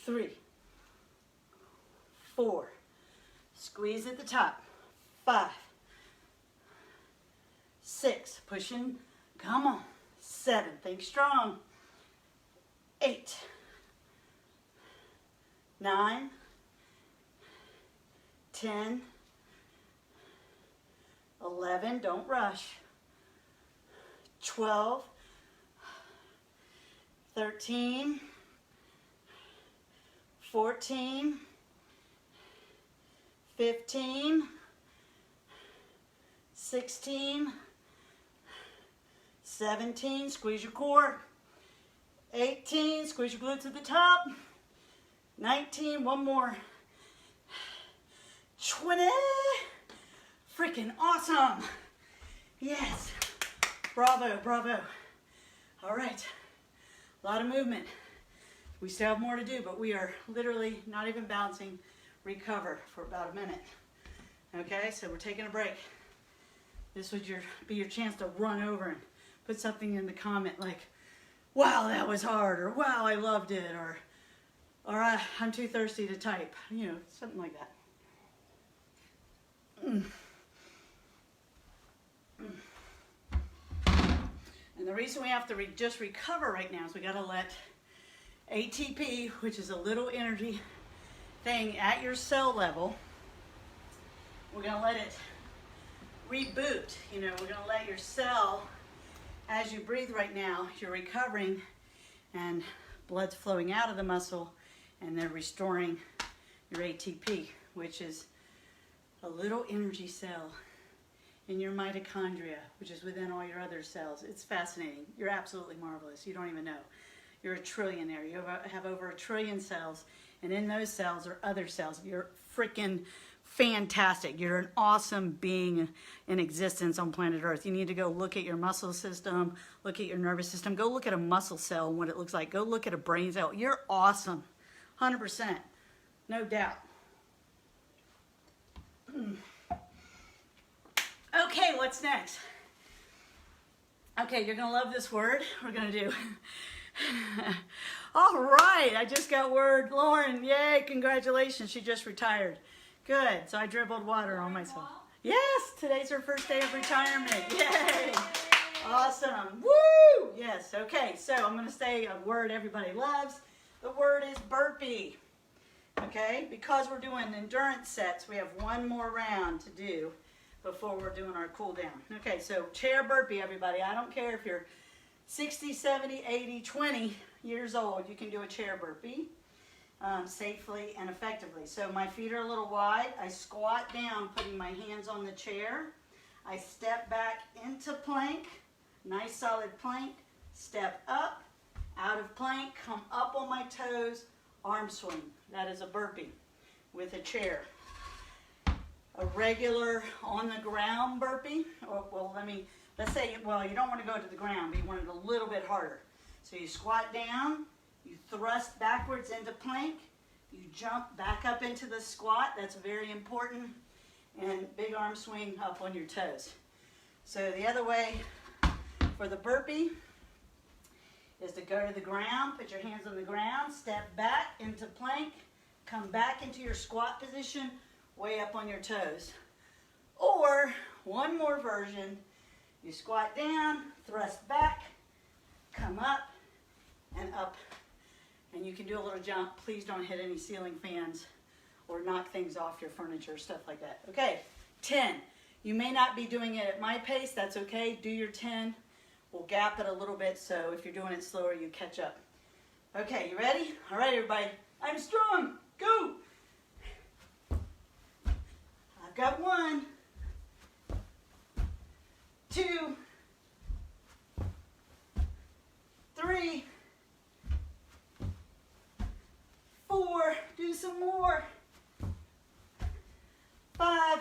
S1: 3, 4. Squeeze at the top. 5, 6, pushing, come on. 7, think strong. 8, 9, 10, 11, don't rush. 12, 13, 14, 15, 16, 17, squeeze your core. 18, squeeze your glutes at the top. 19, one more. 20, freaking awesome. Yes, bravo, bravo. All right, a lot of movement. We still have more to do, but we are literally not even bouncing. Recover for about a minute. Okay, so we're taking a break. This would be your chance to run over and put something in the comment like, wow, that was hard, or wow, I loved it, or I'm too thirsty to type, you know, something like that. And the reason we have to just recover right now is we gotta let ATP, which is a little energy thing at your cell level, we're gonna let it reboot. You know, we're gonna let your cell, as you breathe right now, you're recovering and blood's flowing out of the muscle and they're restoring your ATP, which is a little energy cell in your mitochondria, which is within all your other cells. It's fascinating. You're absolutely marvelous. You don't even know. You're a trillionaire. You have over 1 trillion cells, and in those cells are other cells. You're freaking fantastic. You're an awesome being in existence on planet Earth. You need to go look at your muscle system, look at your nervous system, go look at a muscle cell and what it looks like. Go look at a brain cell. You're awesome. 100%. No doubt. Okay, what's next? Okay, you're gonna love this word. We're gonna do. All right, I just got word. Lauren, yay, congratulations. She just retired. Good, so I dribbled water on myself. Yes, today's her first day of retirement. Yay, awesome. Woo, yes, okay, so I'm gonna say a word everybody loves. The word is burpee. Okay, because we're doing endurance sets, we have one more round to do before we're doing our cool down. Okay, so chair burpee, everybody. I don't care if you're 60, 70, 80, 20 years old, you can do a chair burpee safely and effectively. So my feet are a little wide. I squat down, putting my hands on the chair. I step back into plank, nice solid plank, step up, out of plank, come up on my toes, arm swing. That is a burpee with a chair. A regular on the ground burpee, or well, let's say, well, you don't want to go to the ground, but you want it a little bit harder. So you squat down, you thrust backwards into plank, you jump back up into the squat, that's very important, and big arm swing up on your toes. So the other way for the burpee is to go to the ground, put your hands on the ground, step back into plank, come back into your squat position, way up on your toes. Or one more version, you squat down, thrust back, come up and up, and you can do a little jump. Please don't hit any ceiling fans or knock things off your furniture, stuff like that. Okay, 10. You may not be doing it at my pace, that's okay. Do your 10. We'll gap it a little bit, so if you're doing it slower, you catch up. Okay, you ready? All right, everybody. I'm strong. Go. I've got 1, 2, 3, 4. Do some more. 5,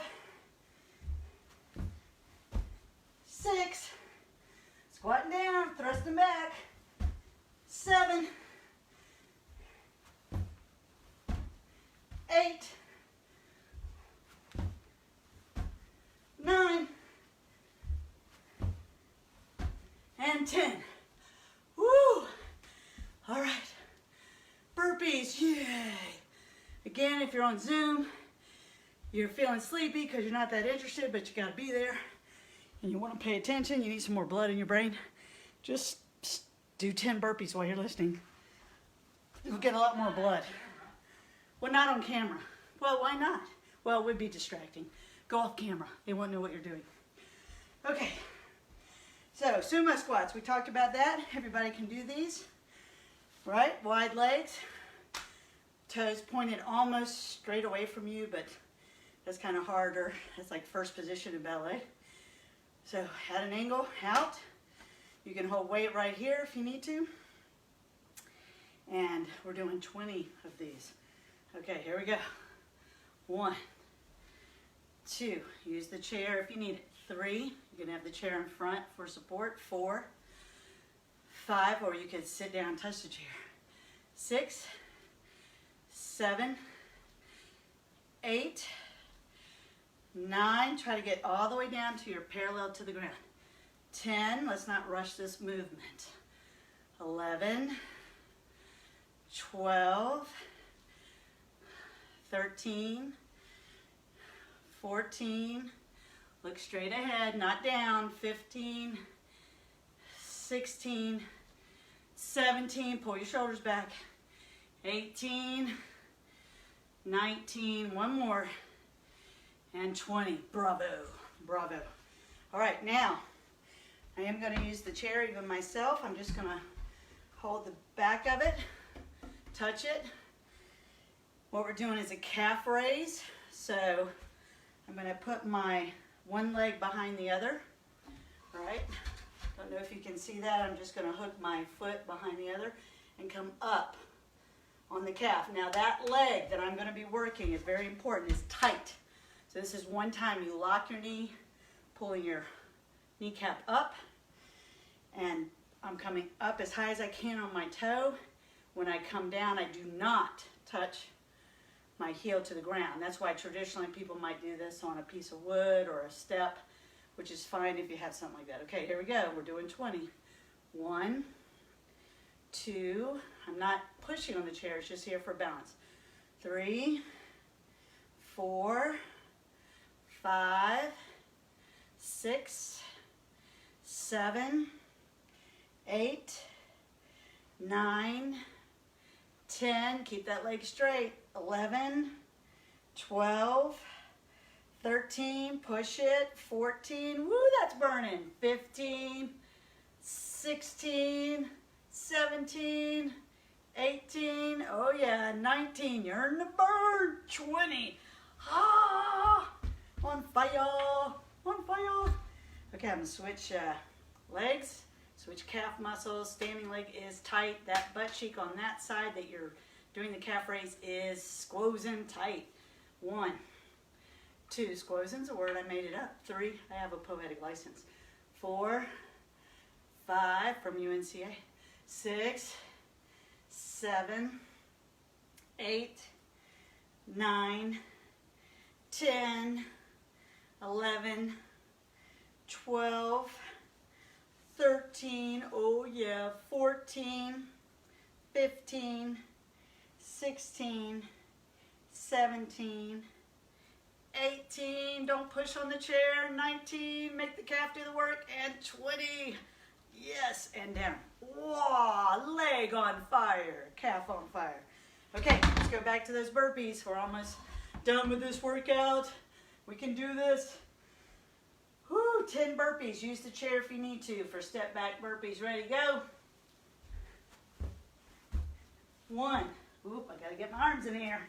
S1: 8, 9, and 10. Woo! All right. Burpees, yay! Again, if you're on Zoom, you're feeling sleepy because you're not that interested, but you got to be there, and you want to pay attention, you need some more blood in your brain, just do 10 burpees while you're listening. You'll get a lot more blood. Well, not on camera. Well, why not? Well, it would be distracting. Go off camera. They won't know what you're doing. Okay. So, sumo squats. We talked about that. Everybody can do these. Right? Wide legs. Toes pointed almost straight away from you, but that's kind of harder. That's like first position in ballet. So, at an angle, out. You can hold weight right here if you need to. And we're doing 20 of these. Okay, here we go. 1, 2, use the chair if you need it. 3, you can have the chair in front for support. 4, 5, or you could sit down and touch the chair. 6, 7, 8, 9, try to get all the way down to your parallel to the ground. 10, let's not rush this movement. 11, 12, 13, 14, look straight ahead, not down. 15, 16, 17, pull your shoulders back. 18, 19, one more, and 20. Bravo, bravo. All right, now I am going to use the chair even myself. I'm just going to hold the back of it, touch it. What we're doing is a calf raise. So I'm going to put my one leg behind the other. All right. Don't know if you can see that. I'm just going to hook my foot behind the other and come up on the calf. Now that leg that I'm going to be working is very important. It's tight. So this is one time you lock your knee, pulling your kneecap up, and I'm coming up as high as I can on my toe. When I come down, I do not touch my heel to the ground. That's why traditionally people might do this on a piece of wood or a step, which is fine if you have something like that. Okay, here we go. We're doing 20. 1, 2, I'm not pushing on the chair, it's just here for balance. 3, 4, 5, 6, 7, 8, 9, 10, keep that leg straight. 11, 12, 13, push it. 14, woo, that's burning. 15, 16, 17, 18, oh yeah, 19, you're in the burn. 20, on fire, on fire. Okay, I'm gonna switch legs, switch calf muscles. Standing leg is tight. That butt cheek on that side that you're doing the calf raise is squozen tight. 1, 2, squozen's a word, I made it up. 3, I have a poetic license. 4, 5 from UNCA. 6, 7, 8, 9, 10, 11, 12, 13, oh yeah, 14, 15, 16, 17, 18, don't push on the chair, 19, make the calf do the work, and 20, yes, and down. Whoa, leg on fire, calf on fire. Okay, let's go back to those burpees. We're almost done with this workout. We can do this. Whoo, 10 burpees. Use the chair if you need to for step back burpees. Ready to go? 1. Oop, I gotta get my arms in here.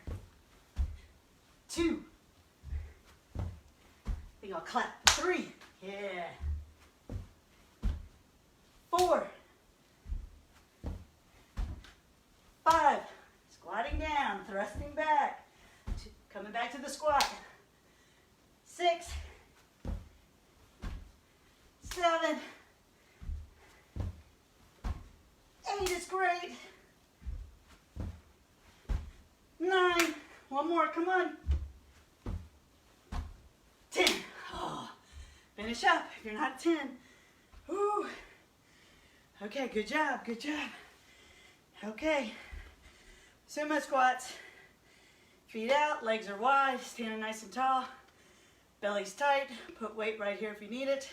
S1: 2. I think I'll clap. 3. Yeah. 4. 5. Squatting down, thrusting back. Coming back to the squat. 6. 7. 8 is great. 9. One more, come on. 10. Oh, finish up if you're not 10. Woo. Okay, good job, good job. Okay, sumo squats. Feet out, legs are wide, standing nice and tall. Belly's tight, put weight right here if you need it.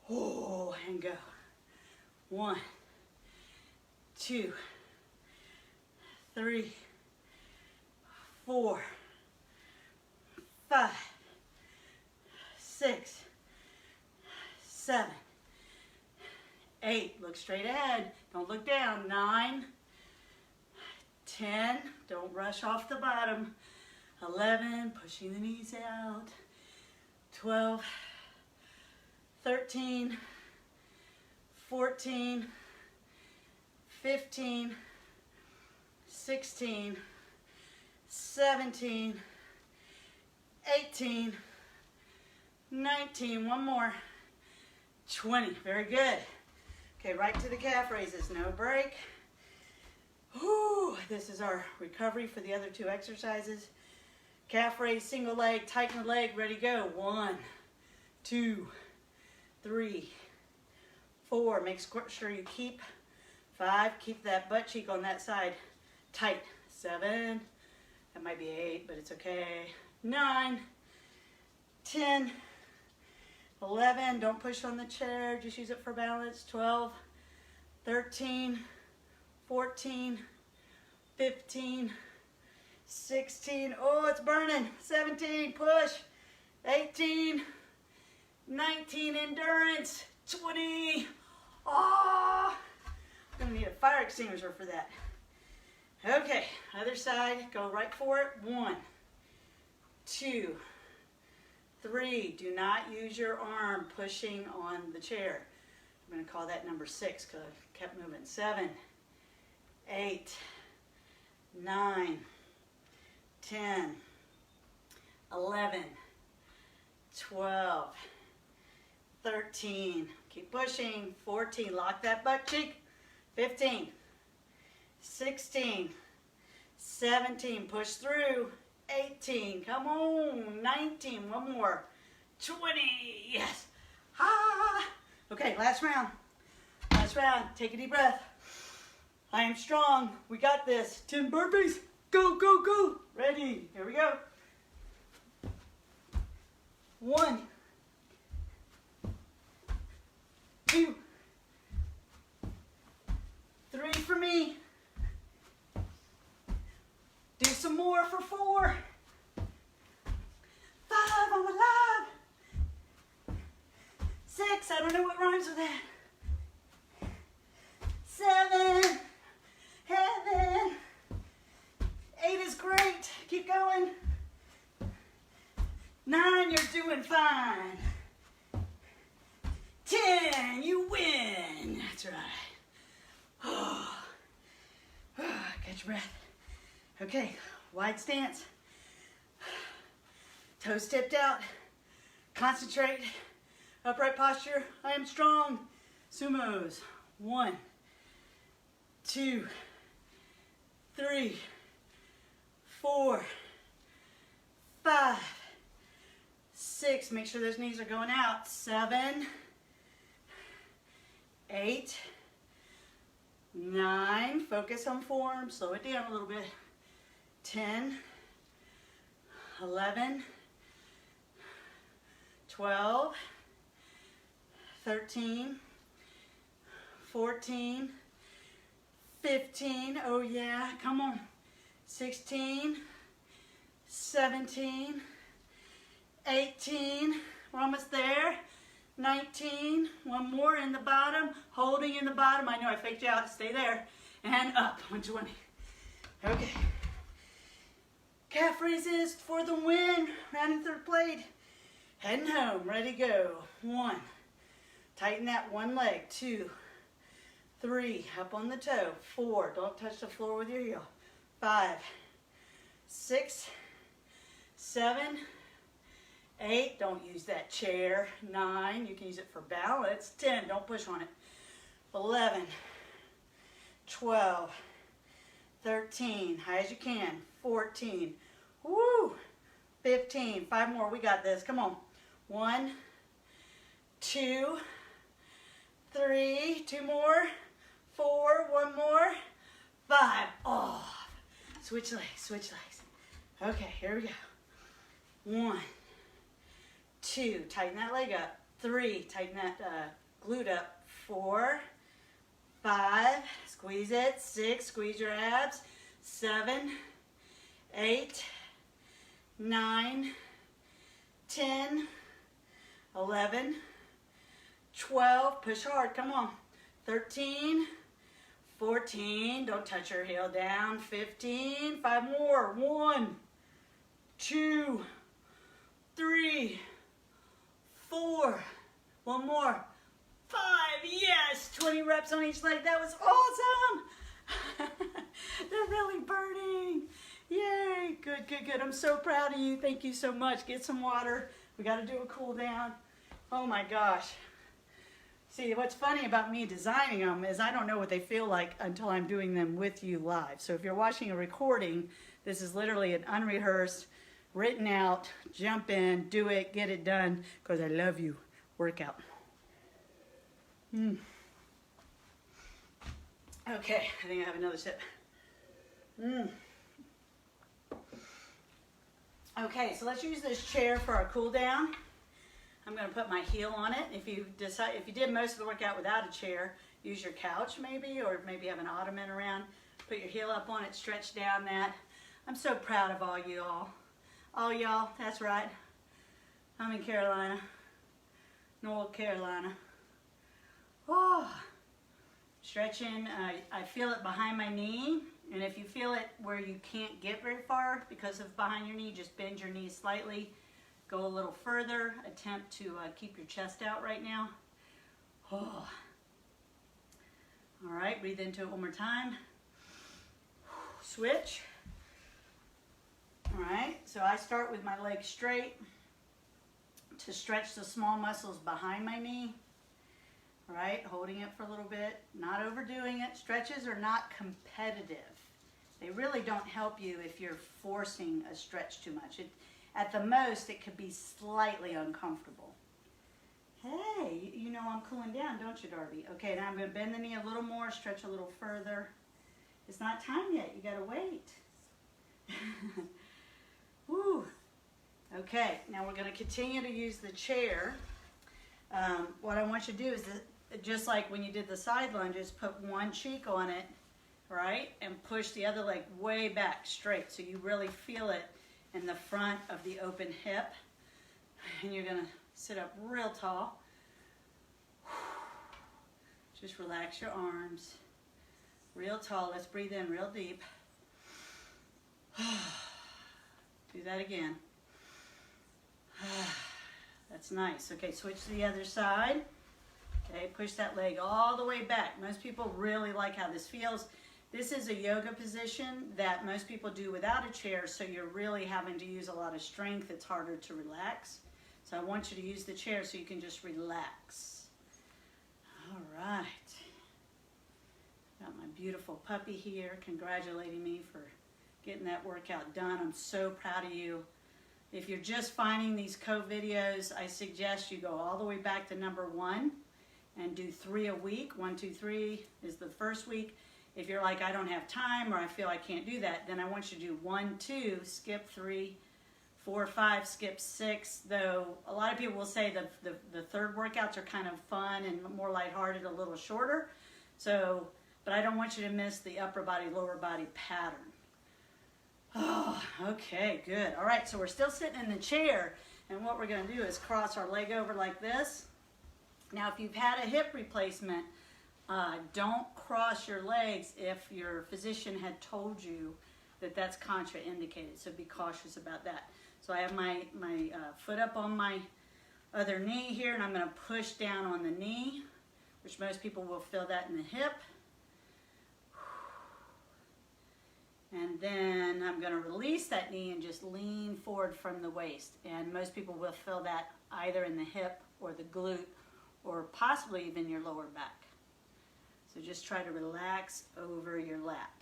S1: Oh, and go. 1, 2, 3, 4, 5, 6, 7, 8. Look straight ahead. Don't look down. 9, 10. Don't rush off the bottom. 11. Pushing the knees out. 12, 13, 14, 15, 16, 17, 18, 19, one more, 20. Very good. Okay, right to the calf raises, no break. Whew, this is our recovery for the other two exercises. Calf raise, single leg, tighten the leg, ready, go. 1, 2, 3, 4. Make sure you keep. 5, keep that butt cheek on that side tight. 7, that might be 8, but it's okay. 9, 10, 11, don't push on the chair, just use it for balance. 12, 13, 14, 15, 16, oh, it's burning. 17, push. 18, 19, endurance. 20, oh, I'm gonna need a fire extinguisher for that. Okay, other side, go right for it. 1, 2, 3, do not use your arm pushing on the chair. I'm gonna call that number 6 because I kept moving. 7, 8, 9, 10, 11, 12, 13, keep pushing. 14, lock that butt cheek. 15, 16, 17, push through. 18, come on. 19, one more. 20, yes. Ah. Okay, last round. Last round, take a deep breath. I am strong, we got this. 10 burpees, go, go, go. Ready, here we go. 1, 2, 3 for me. Do some more for 4. 5, I'm alive. 6, I don't know what rhymes with that. 7, heaven. 8 is great, keep going. 9, you're doing fine. 10, you win. That's right. Oh. Catch your breath. Okay, wide stance. Toes tipped out. Concentrate. Upright posture. I am strong. Sumos. 1, 2, 3, 4, 5, 6. Make sure those knees are going out. 7, 8, 9. Focus on form. Slow it down a little bit. 10, 11, 12, 13, 14, 15, oh yeah, come on. 16, 17, 18, we're almost there. 19, one more in the bottom, holding in the bottom. I know I faked you out, stay there. And up, 120. Okay. Calf raises for the win, round and third plate. Heading home, ready to go. 1, tighten that one leg. 2, 3, up on the toe. 4, don't touch the floor with your heel. 5, 6, 7, 8, don't use that chair. 9, you can use it for balance. 10, don't push on it. 11, 12, 13, high as you can. 14. Woo! 15. 5 more. We got this. Come on. 1, 2, 3. 2 more. 4. 1 more. 5. Oh. Switch legs. Switch legs. Okay, here we go. 1, 2. Tighten that leg up. 3. Tighten that glute up. 4, 5. Squeeze it. 6. Squeeze your abs. 7, 8, 9, 10, 11, 12. Push hard. Come on. 13, 14. Don't touch your heel down. 15. 5 more. 1, 2, 3, 4. 1 more. 5. Yes. 20 reps on each leg. That was awesome. They're really burning. Yay. Good, good, good. I'm so proud of you. Thank you so much. Get some water. We got to do a cool down. Oh my gosh. See, what's funny about me designing them is I don't know what they feel like until I'm doing them with you live. So if you're watching a recording, this is literally an unrehearsed, written out, jump in, do it, get it done, because I love you workout. Okay, I think I have another sip. Okay, so let's use this chair for our cool down. I'm going to put my heel on it. If you did most of the workout without a chair, use your couch maybe, or maybe have an ottoman around. Put your heel up on it, stretch down that. I'm so proud of all y'all. All y'all, that's right. I'm in Carolina, North Carolina. Oh, stretching. I feel it behind my knee. And if you feel it where you can't get very far because of behind your knee, just bend your knees slightly. Go a little further. Attempt to keep your chest out right now. Oh. All right, breathe into it one more time. Switch. All right, so I start with my legs straight to stretch the small muscles behind my knee. All right, holding it for a little bit, not overdoing it. Stretches are not competitive. They really don't help you if you're forcing a stretch too much. At the most, it could be slightly uncomfortable. Hey, you know I'm cooling down, don't you, Darby? Okay, now I'm going to bend the knee a little more, stretch a little further. It's not time yet. You got to wait. Woo. Okay, now we're going to continue to use the chair. What I want you to do is, just like when you did the side lunges, put one cheek on it, right, and push the other leg way back straight so you really feel it in the front of the open hip. And you're going to sit up real tall. Just relax your arms. Real tall. Let's breathe in real deep. Do that again. That's nice. Okay, switch to the other side. Okay, push that leg all the way back. Most people really like how this feels. This is a yoga position that most people do without a chair, so you're really having to use a lot of strength. It's harder to relax. So I want you to use the chair so you can just relax. All right. Got my beautiful puppy here congratulating me for getting that workout done. I'm so proud of you. If you're just finding these CoVideos, I suggest you go all the way back to number 1 and do 3 a week. 1, 2, 3 is the first week. If you're like, I don't have time or I feel I can't do that, then I want you to do 1, 2, skip 3, 4, 5, skip 6. Though a lot of people will say the third workouts are kind of fun and more lighthearted, a little shorter. So, but I don't want you to miss the upper body, lower body pattern. Oh, okay, good. All right, so we're still sitting in the chair, and what we're going to do is cross our leg over like this. Now, if you've had a hip replacement, don't cross your legs if your physician had told you that that's contraindicated, so be cautious about that. So I have my foot up on my other knee here, and I'm going to push down on the knee, which most people will feel that in the hip. And then I'm going to release that knee and just lean forward from the waist. And most people will feel that either in the hip or the glute or possibly even your lower back. So just try to relax over your lap.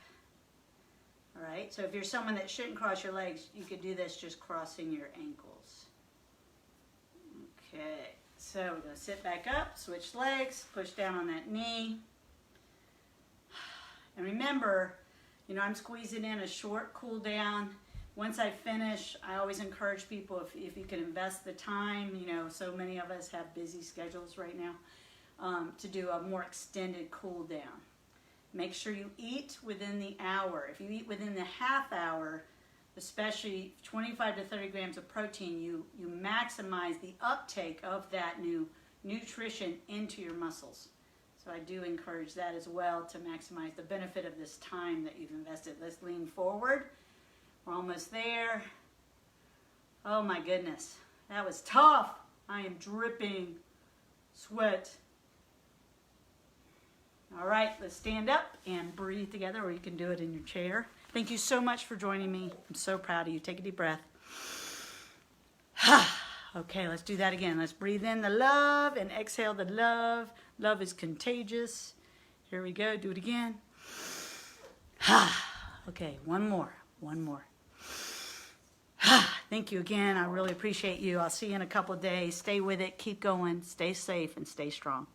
S1: All right, so if you're someone that shouldn't cross your legs, you could do this just crossing your ankles. Okay, so we're going to sit back up, switch legs, push down on that knee. And remember, you know, I'm squeezing in a short cool down. Once I finish, I always encourage people, if you can invest the time, you know, so many of us have busy schedules right now, to do a more extended cool down. Make sure you eat within the hour. If you eat within the half hour, especially 25 to 30 grams of protein, you maximize the uptake of that new nutrition into your muscles. So I do encourage that as well to maximize the benefit of this time that you've invested. Let's lean forward. We're almost there. Oh my goodness, that was tough. I am dripping sweat. All right, let's stand up and breathe together, or you can do it in your chair. Thank you so much for joining me. I'm so proud of you. Take a deep breath. Okay, let's do that again. Let's breathe in the love and exhale the love. Love is contagious. Here we go. Do it again. Okay, one more. Thank you again. I really appreciate you. I'll see you in a couple of days. Stay with it. Keep going. Stay safe and stay strong.